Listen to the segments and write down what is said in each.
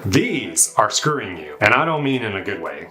These are screwing you, and I don't mean in a good way.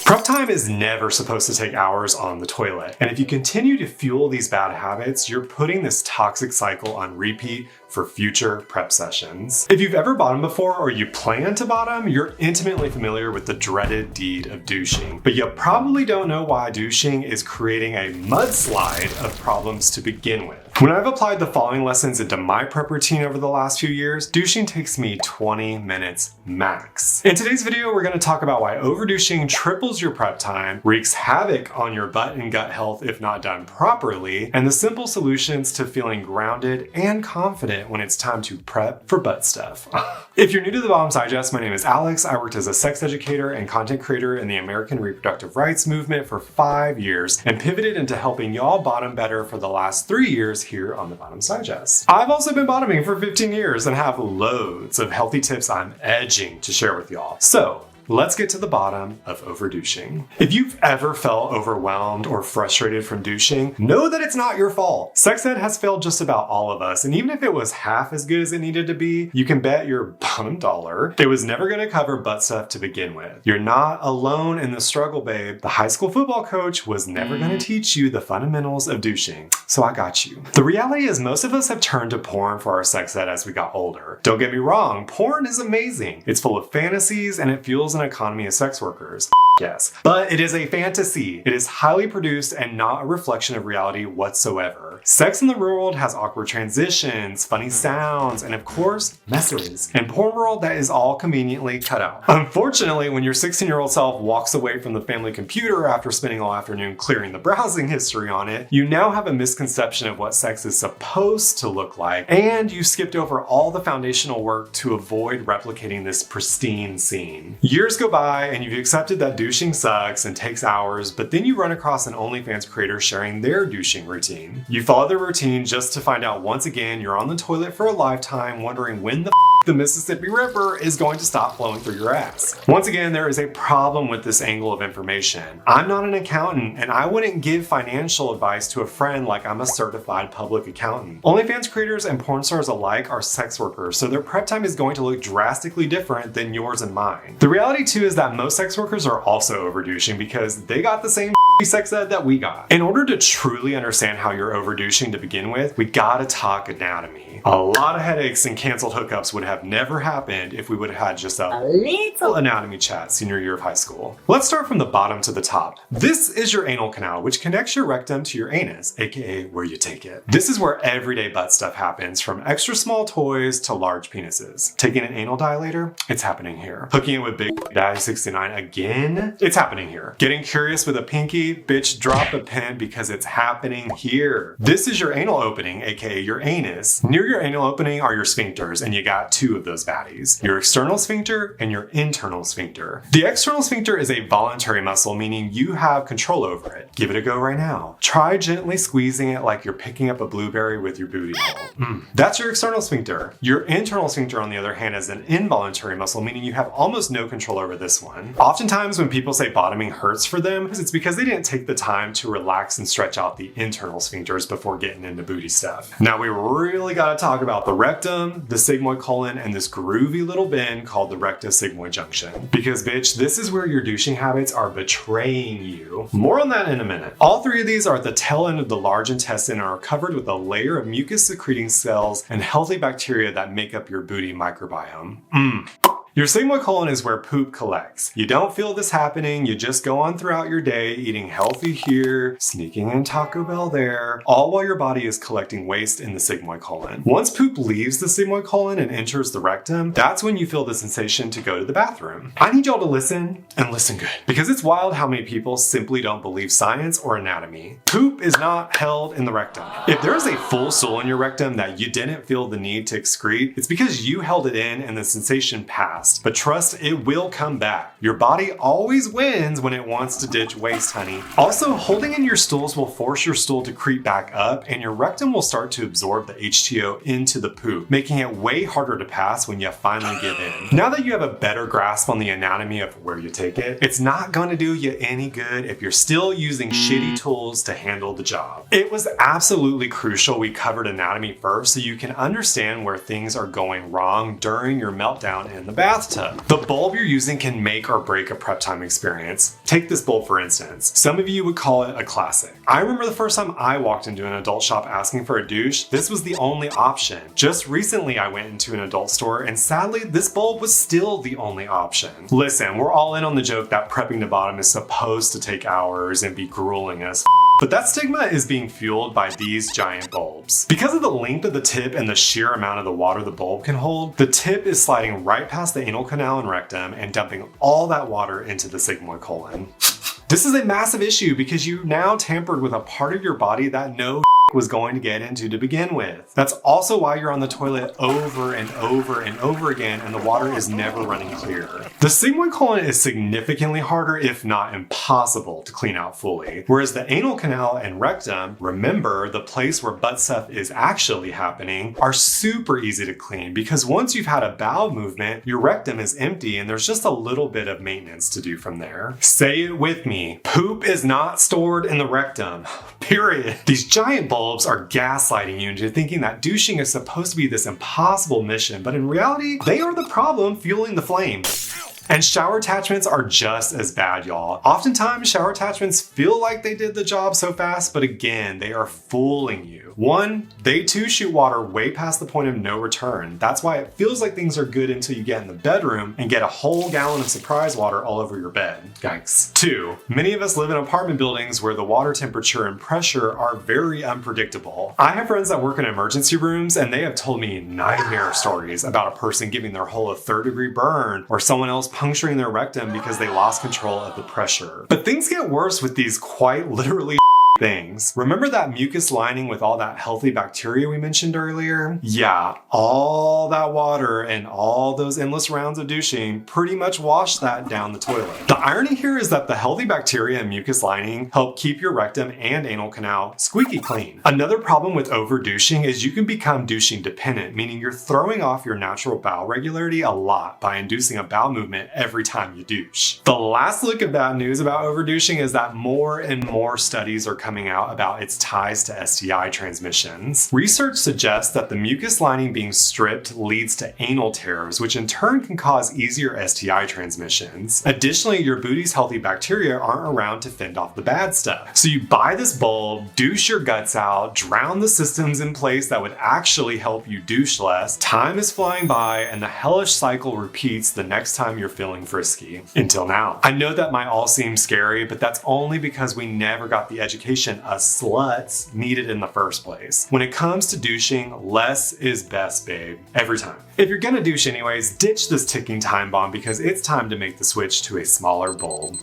Prep time is never supposed to take hours on the toilet, and if you continue to fuel these bad habits, you're putting this toxic cycle on repeat for future prep sessions. If you've ever bottomed before or you plan to bottom, you're intimately familiar with the dreaded deed of douching, but you probably don't know why douching is creating a mudslide of problems to begin with. When I've applied the following lessons into my prep routine over the last few years, douching takes me 20 minutes max. In today's video, we're going to talk about why overdouching triples your prep time, wreaks havoc on your butt and gut health if not done properly, and the simple solutions to feeling grounded and confident when it's time to prep for butt stuff. If you're new to the Bottoms Digest, my name is Alex. I worked as a sex educator and content creator in the American reproductive rights movement for 5 years and pivoted into helping y'all bottom better for the last 3 years here on the Bottoms Digest. I've also been bottoming for 15 years and have loads of healthy tips I'm edging to share with y'all. So let's get to the bottom of overdouching. If you've ever felt overwhelmed or frustrated from douching, know that it's not your fault. Sex ed has failed just about all of us, and even if it was half as good as it needed to be, you can bet your bottom dollar it was never going to cover butt stuff to begin with. You're not alone in the struggle, babe. The high school football coach was never going to teach you the fundamentals of douching, so I got you. The reality is most of us have turned to porn for our sex ed as we got older. Don't get me wrong, porn is amazing. It's full of fantasies and it fuels an economy of sex workers. Yes. But it is a fantasy. It is highly produced and not a reflection of reality whatsoever. Sex in the real world has awkward transitions, funny sounds, and of course, messes. In porn world, that is all conveniently cut out. Unfortunately, when your 16-year-old self walks away from the family computer after spending all afternoon clearing the browsing history on it, you now have a misconception of what sex is supposed to look like, and you skipped over all the foundational work to avoid replicating this pristine scene. Years go by and you've accepted that douching sucks and takes hours, but then you run across an OnlyFans creator sharing their douching routine. You follow their routine just to find out once again you're on the toilet for a lifetime wondering when the Mississippi River is going to stop flowing through your ass. Once again, there is a problem with this angle of information. I'm not an accountant and I wouldn't give financial advice to a friend like I'm a certified public accountant. OnlyFans creators and porn stars alike are sex workers, so their prep time is going to look drastically different than yours and mine. The reality too is that most sex workers are also overdouching because they got the same sex ed that we got. In order to truly understand how you're overdouching to begin with, we gotta talk anatomy. A lot of headaches and canceled hookups would have never happened if we would have had just a little anatomy chat senior year of high school. Let's start from the bottom to the top. This is your anal canal, which connects your rectum to your anus, aka where you take it. This is where everyday butt stuff happens, from extra small toys to large penises. Taking an anal dilator, it's happening here. Hooking it with Big Daddy 69 again, it's happening here. Getting curious with a pinky, bitch, drop a pen because it's happening here. This is your anal opening, aka your anus. Near your anal opening are your sphincters, and you got two of those baddies. Your external sphincter and your internal sphincter. The external sphincter is a voluntary muscle, meaning you have control over it. Give it a go right now. Try gently squeezing it like you're picking up a blueberry with your booty hole. That's your external sphincter. Your internal sphincter, on the other hand, is an involuntary muscle, meaning you have almost no control over this one. Oftentimes when people say bottoming hurts for them, it's because they didn't take the time to relax and stretch out the internal sphincters before getting into booty stuff. Now we really gotta talk about the rectum, the sigmoid colon, and this groovy little bend called the recto-sigmoid junction. Because bitch, this is where your douching habits are betraying you. More on that in a minute. All three of these are at the tail end of the large intestine and are covered with a layer of mucus secreting cells and healthy bacteria that make up your booty microbiome. Your sigmoid colon is where poop collects. You don't feel this happening, you just go on throughout your day eating healthy here, sneaking in Taco Bell there, all while your body is collecting waste in the sigmoid colon. Once poop leaves the sigmoid colon and enters the rectum, that's when you feel the sensation to go to the bathroom. I need y'all to listen, and listen good, because it's wild how many people simply don't believe science or anatomy. Poop is not held in the rectum. If there is a full stool in your rectum that you didn't feel the need to excrete, it's because you held it in and the sensation passed. But trust, it will come back. Your body always wins when it wants to ditch waste, honey. Also, holding in your stools will force your stool to creep back up, and your rectum will start to absorb the H2O into the poop, making it way harder to pass when you finally give in. Now that you have a better grasp on the anatomy of where you take it, it's not going to do you any good if you're still using shitty tools to handle the job. It was absolutely crucial we covered anatomy first so you can understand where things are going wrong during your meltdown in the bathroom. bathtub. The bulb you're using can make or break a prep time experience. Take this bulb for instance. Some of you would call it a classic. I remember the first time I walked into an adult shop asking for a douche, this was the only option. Just recently I went into an adult store and sadly this bulb was still the only option. Listen, we're all in on the joke that prepping to bottom is supposed to take hours and be grueling as but that stigma is being fueled by these giant bulbs. Because of the length of the tip and the sheer amount of the water the bulb can hold, the tip is sliding right past the anal canal and rectum and dumping all that water into the sigmoid colon. This is a massive issue because you now tampered with a part of your body that no was going to get into to begin with. That's also why you're on the toilet over and over and over again and the water is never running clear. The sigmoid colon is significantly harder, if not impossible, to clean out fully. Whereas the anal canal and rectum, remember the place where butt stuff is actually happening, are super easy to clean because once you've had a bowel movement, your rectum is empty and there's just a little bit of maintenance to do from there. Say it with me, poop is not stored in the rectum, period. These giant bulbs are gaslighting you into thinking that douching is supposed to be this impossible mission, but in reality, they are the problem fueling the flame. And shower attachments are just as bad, y'all. Oftentimes, shower attachments feel like they did the job so fast, but again, they are fooling you. One, they too shoot water way past the point of no return. That's why it feels like things are good until you get in the bedroom and get a whole gallon of surprise water all over your bed. Yikes. Two, many of us live in apartment buildings where the water temperature and pressure are very unpredictable. I have friends that work in emergency rooms and they have told me nightmare stories about a person giving their hole a 3rd-degree burn or someone else puncturing their rectum because they lost control of the pressure. But things get worse with these quite literally things. Remember that mucus lining with all that healthy bacteria we mentioned earlier? Yeah, all that water and all those endless rounds of douching pretty much wash that down the toilet. The irony here is that the healthy bacteria and mucus lining help keep your rectum and anal canal squeaky clean. Another problem with over douching is you can become douching dependent, meaning you're throwing off your natural bowel regularity a lot by inducing a bowel movement every time you douche. The last look of bad news about over douching is that more and more studies are coming out about its ties to STI transmissions. Research suggests that the mucus lining being stripped leads to anal tears, which in turn can cause easier STI transmissions. Additionally, your booty's healthy bacteria aren't around to fend off the bad stuff. So you buy this bulb, douche your guts out, drown the systems in place that would actually help you douche less, time is flying by, and the hellish cycle repeats the next time you're feeling frisky. Until now. I know that might all seem scary, but that's only because we never got the education us sluts needed in the first place. When it comes to douching, less is best, babe. Every time. If you're gonna douche anyways, ditch this ticking time bomb because it's time to make the switch to a smaller bulb.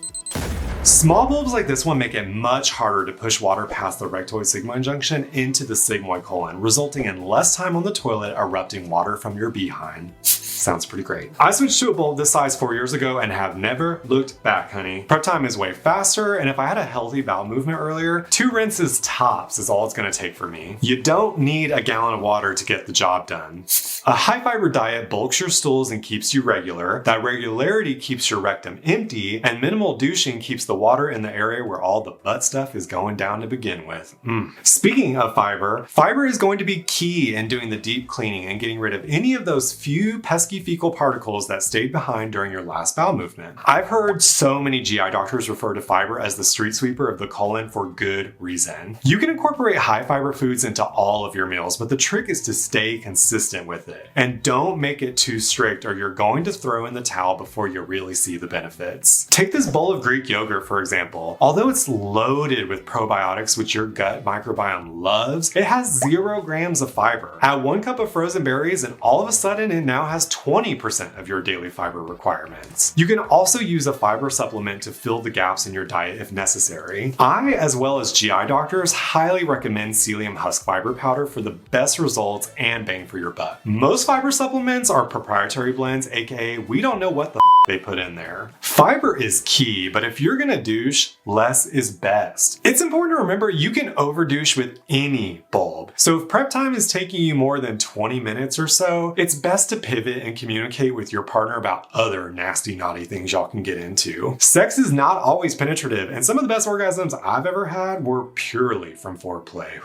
Small bulbs like this one make it much harder to push water past the rectoid sigmoid junction into the sigmoid colon, resulting in less time on the toilet erupting water from your behind. Sounds pretty great. I switched to a bulb this size 4 years ago and have never looked back, honey. Prep time is way faster, and if I had a healthy bowel movement earlier, 2 rinses tops is all it's gonna take for me. You don't need a gallon of water to get the job done. A high fiber diet bulks your stools and keeps you regular. That regularity keeps your rectum empty, and minimal douching keeps the water in the area where all the butt stuff is going down to begin with. Speaking of fiber, fiber is going to be key in doing the deep cleaning and getting rid of any of those few pesky fecal particles that stayed behind during your last bowel movement. I've heard so many GI doctors refer to fiber as the street sweeper of the colon for good reason. You can incorporate high fiber foods into all of your meals, but the trick is to stay consistent with it. And don't make it too strict or you're going to throw in the towel before you really see the benefits. Take this bowl of Greek yogurt, for example. Although it's loaded with probiotics, which your gut microbiome loves, it has 0 grams of fiber. Add 1 cup of frozen berries and all of a sudden it now has 20% of your daily fiber requirements. You can also use a fiber supplement to fill the gaps in your diet if necessary. I, as well as GI doctors, highly recommend psyllium husk fiber powder for the best results and bang for your buck. Most fiber supplements are proprietary blends, aka we don't know what the they put in there. Fiber is key, but if you're gonna douche, less is best. It's important to remember you can over douche with any bulb. So if prep time is taking you more than 20 minutes or so, it's best to pivot and communicate with your partner about other nasty, naughty things y'all can get into. Sex is not always penetrative, and some of the best orgasms I've ever had were purely from foreplay.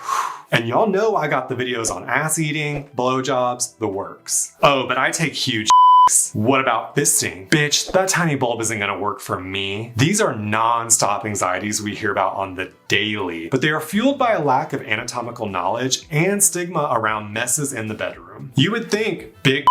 And y'all know I got the videos on ass eating, blowjobs, the works. Oh, but I take huge What about fisting? Bitch, that tiny bulb isn't gonna work for me. These are non-stop anxieties we hear about on the daily, but they are fueled by a lack of anatomical knowledge and stigma around messes in the bedroom. You would think big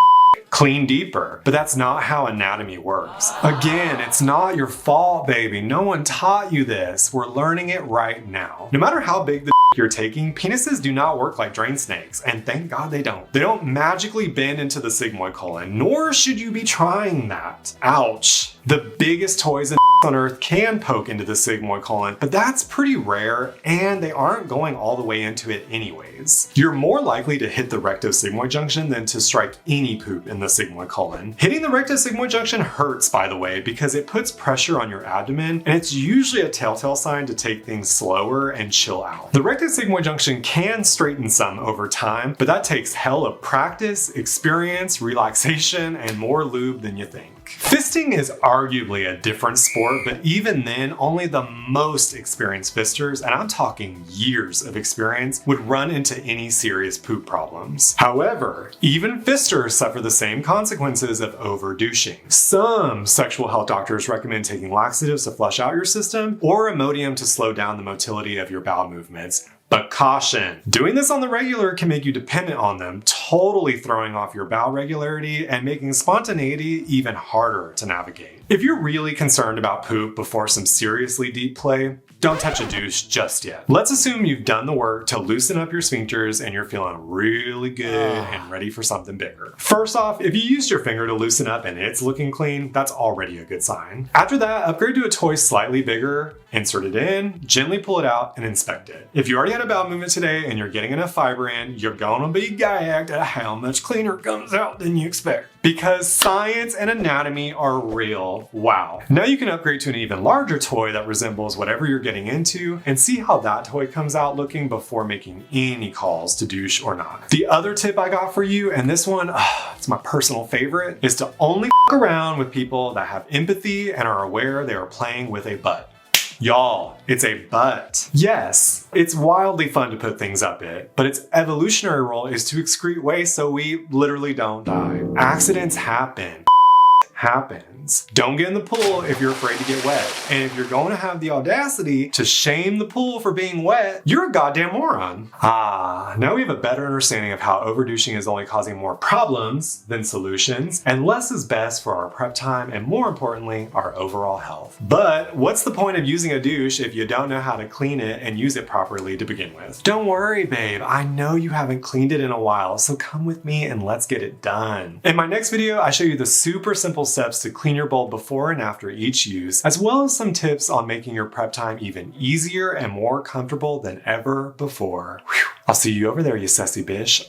clean deeper, but that's not how anatomy works. Again, it's not your fault, baby. No one taught you this. We're learning it right now. No matter how big the you're taking, penises do not work like drain snakes, and thank God they don't. They don't magically bend into the sigmoid colon, nor should you be trying that. Ouch. The biggest toys and on earth can poke into the sigmoid colon, but that's pretty rare, and they aren't going all the way into it anyways. You're more likely to hit the rectosigmoid junction than to strike any poop in the sigmoid colon. Hitting the rectosigmoid junction hurts, by the way, because it puts pressure on your abdomen, and it's usually a telltale sign to take things slower and chill out. The rectosigmoid junction can straighten some over time, but that takes hell of practice, experience, relaxation, and more lube than you think. Fisting is arguably a different sport, but even then, only the most experienced fisters, and I'm talking years of experience, would run into any serious poop problems. However, even fisters suffer the same consequences of over-douching. Some sexual health doctors recommend taking laxatives to flush out your system, or Imodium to slow down the motility of your bowel movements. But caution, doing this on the regular can make you dependent on them, totally throwing off your bowel regularity and making spontaneity even harder to navigate. If you're really concerned about poop before some seriously deep play, don't touch a douche just yet. Let's assume you've done the work to loosen up your sphincters and you're feeling really good and ready for something bigger. First off, if you used your finger to loosen up and it's looking clean, that's already a good sign. After that, upgrade to a toy slightly bigger, insert it in, gently pull it out, and inspect it. If you already had a bowel movement today and you're getting enough fiber in, you're gonna be gagged at how much cleaner comes out than you expect. Because science and anatomy are real. Wow. Now you can upgrade to an even larger toy that resembles whatever you're getting into and see how that toy comes out looking before making any calls to douche or not. The other tip I got for you, and this one, it's my personal favorite, is to only around with people that have empathy and are aware they are playing with a butt. Y'all, it's a butt. Yes, it's wildly fun to put things up it, but its evolutionary role is to excrete waste so we literally don't die. Accidents happen. Happens. Don't get in the pool if you're afraid to get wet. And if you're going to have the audacity to shame the pool for being wet, you're a goddamn moron. Now we have a better understanding of how overdouching is only causing more problems than solutions, and less is best for our prep time and, more importantly, our overall health. But what's the point of using a douche if you don't know how to clean it and use it properly to begin with? Don't worry, babe. I know you haven't cleaned it in a while, so come with me and let's get it done. In my next video, I show you the super simple steps to clean your bowl before and after each use, as well as some tips on making your prep time even easier and more comfortable than ever before. Whew. I'll see you over there, you sassy bitch.